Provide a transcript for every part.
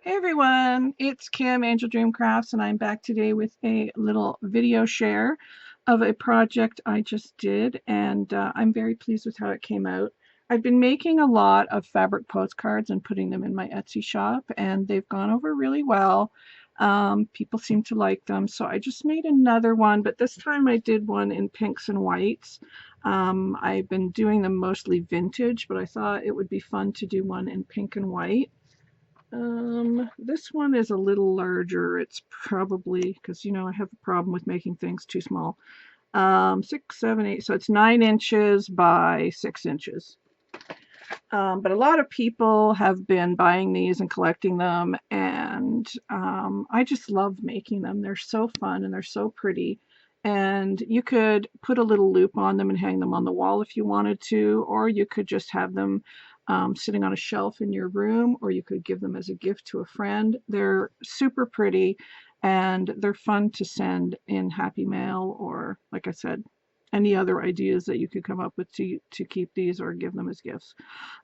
Hey everyone, it's Kim, Angeldreamcrafts, and I'm back today with a little video share of a project I just did, and I'm very pleased with how it came out. I've been making a lot of fabric postcards and putting them in my Etsy shop, and they've gone over really well. People seem to like them, so I just made another one, but this time I did one in pinks and whites. I've been doing them mostly vintage, but I thought it would be fun to do one in pink and white. This one is a little larger. It's probably, because I have a problem with making things too small. 6, 7, 8, so it's 9 inches by 6 inches. But a lot of people have been buying these and collecting them, and I just love making them. They're so fun and they're so pretty. And you could put a little loop on them and hang them on the wall if you wanted to, or you could just have them sitting on a shelf in your room, or you could give them as a gift to a friend. They're super pretty and they're fun to send in Happy Mail, or like I said, any other ideas that you could come up with to keep these or give them as gifts.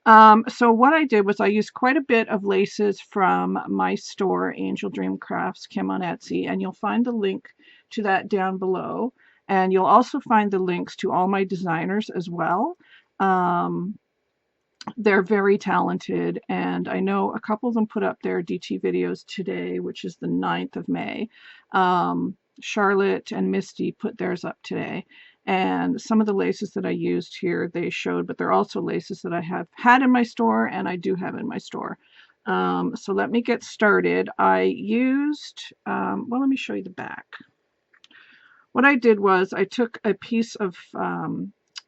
So what I did was I used quite a bit of laces from my store, Angeldreamcrafts, Kim on Etsy, and you'll find the link to that down below. And you'll also find the links to all my designers as well. They're very talented, and I know a couple of them put up their DT videos today, which is the 9th of May. Charlotte and Misty put theirs up today. And some of the laces that I used here, they showed, but they're also laces that I have had in my store and I do have in my store. So let me get started. I used, well, let me show you the back. What I did was I took a piece of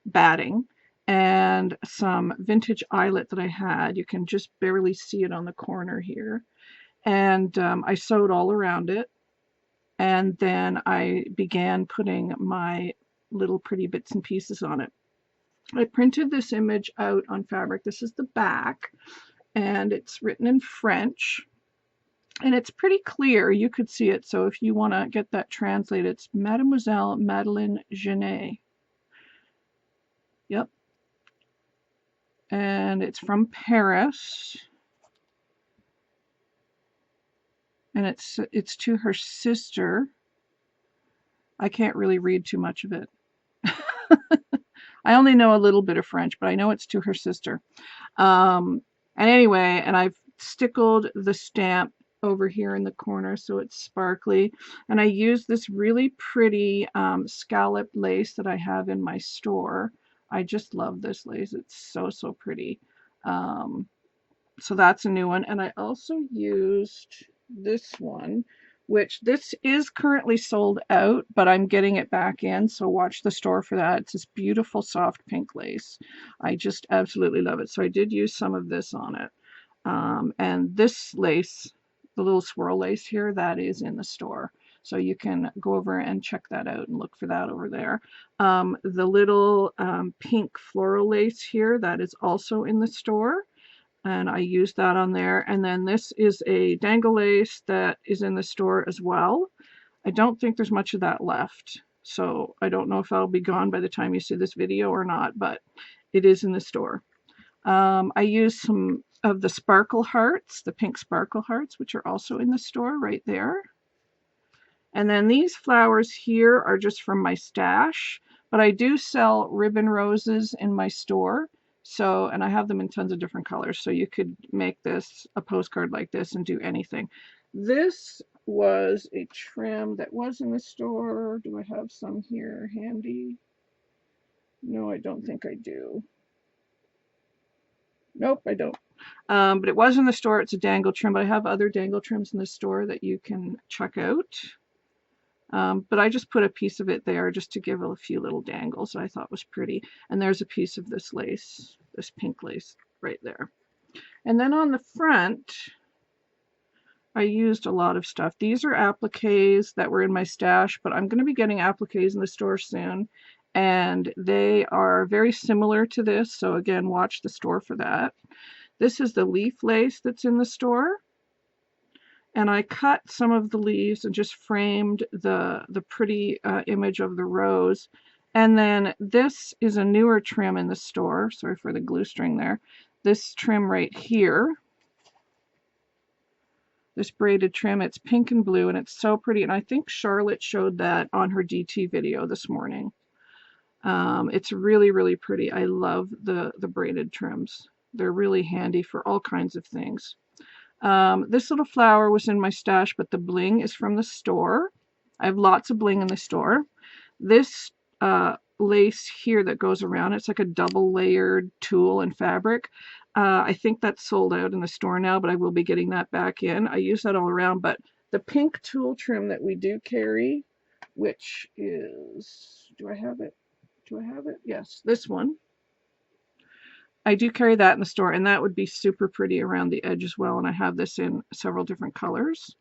batting and some vintage eyelet that I had. You can just barely see it on the corner here. And I sewed all around it. And then I began putting my little pretty bits and pieces on it. I printed this image out on fabric. This is the back, and it's written in French, and it's pretty clear. You could see it, so if you want to get that translated, it's Mademoiselle Madeleine Genet. Yep. And it's from Paris. And it's to her sister. I can't really read too much of it. I only know a little bit of French, but I know it's to her sister. And anyway, and I've stickled the stamp over here in the corner so it's sparkly. And I use this really pretty scalloped lace that I have in my store. I just love this lace. It's so, so pretty. So that's a new one. And I also used this one, which this is currently sold out, but I'm getting it back in, so watch the store for that. It's this beautiful soft pink lace. I just absolutely love it. So I did use some of this on it. And this lace, the little swirl lace here, that is in the store. So you can go over and check that out and look for that over there. The little pink floral lace here, that is also in the store. And I used that on there. And then this is a dangle lace that is in the store as well. I don't think there's much of that left, so I don't know if that'll be gone by the time you see this video or not, but it is in the store. I used some of the sparkle hearts, the pink sparkle hearts, which are also in the store right there. And then these flowers here are just from my stash, but I do sell ribbon roses in my store. So, and I have them in tons of different colors, so you could make this a postcard like this and do anything. This was a trim that was in the store. Do I have some here handy? No, I don't think I do. Nope, I don't. But it was in the store. It's a dangle trim, but I have other dangle trims in the store that you can check out. But I just put a piece of it there just to give a few little dangles that I thought was pretty. And there's a piece of this lace, this pink lace right there. And then on the front, I used a lot of stuff. These are appliques that were in my stash, but I'm going to be getting appliques in the store soon. And they are very similar to this. So again, watch the store for that. This is the leaf lace that's in the store. And I cut some of the leaves and just framed the pretty image of the rose. And then this is a newer trim in the store. Sorry for the glue string there. This trim right here this braided trim. It's pink and blue, and it's so pretty. And I think Charlotte showed that on her DT video this morning. It's really, really pretty. I love the braided trims. They're really handy for all kinds of things. This little flower was in my stash, but the bling is from the store. I have lots of bling in the store. This lace here that goes around, it's like a double layered tulle and fabric. I think that's sold out in the store now, but I will be getting that back in. I use that all around, but the pink tulle trim that we do carry, which is, do I have it? Do I have it? Yes, this one. I do carry that in the store, and that would be super pretty around the edge as well, and I have this in several different colors.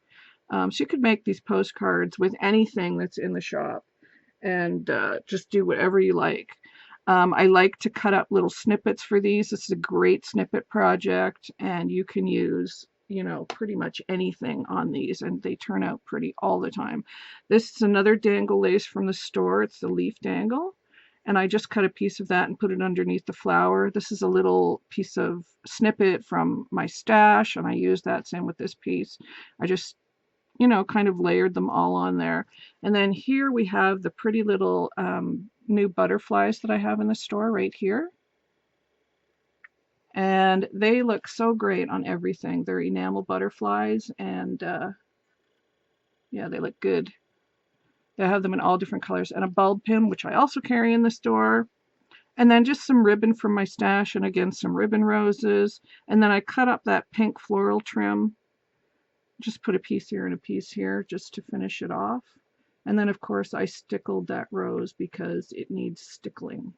So you could make these postcards with anything that's in the shop, and just do whatever you like. I like to cut up little snippets for these. This is a great snippet project, and you can use, you know, pretty much anything on these, and they turn out pretty all the time. This is another dangle lace from the store. It's the leaf dangle, and I just cut a piece of that and put it underneath the flower. This is a little piece of snippet from my stash, and I use that. Same with this piece. I just, you know, kind of layered them all on there. And then here we have the pretty little new butterflies that I have in the store right here. And they look so great on everything. They're enamel butterflies, and yeah, they look good. They have them in all different colors, and a bulb pin, which I also carry in the store. And then just some ribbon from my stash, and again, some ribbon roses. And then I cut up that pink floral trim. Just put a piece here and a piece here just to finish it off. And then, of course, I stickled that rose because it needs stickling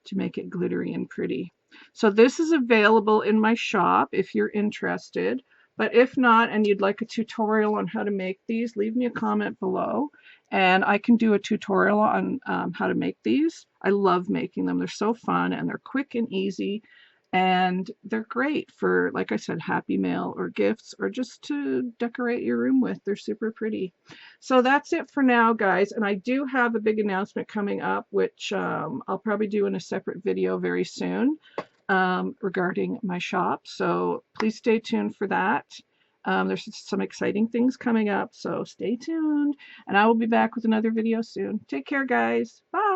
to make it glittery and pretty. So this is available in my shop if you're interested. But if not, and you'd like a tutorial on how to make these, leave me a comment below, and I can do a tutorial on how to make these. I love making them. They're so fun, and they're quick and easy, and they're great for, like I said, happy mail or gifts, or just to decorate your room with. They're super pretty. So that's it for now, guys, and I do have a big announcement coming up, which I'll probably do in a separate video very soon. Regarding my shop, so please stay tuned for that. There's some exciting things coming up, so stay tuned, and I will be back with another video soon. Take care, guys. Bye.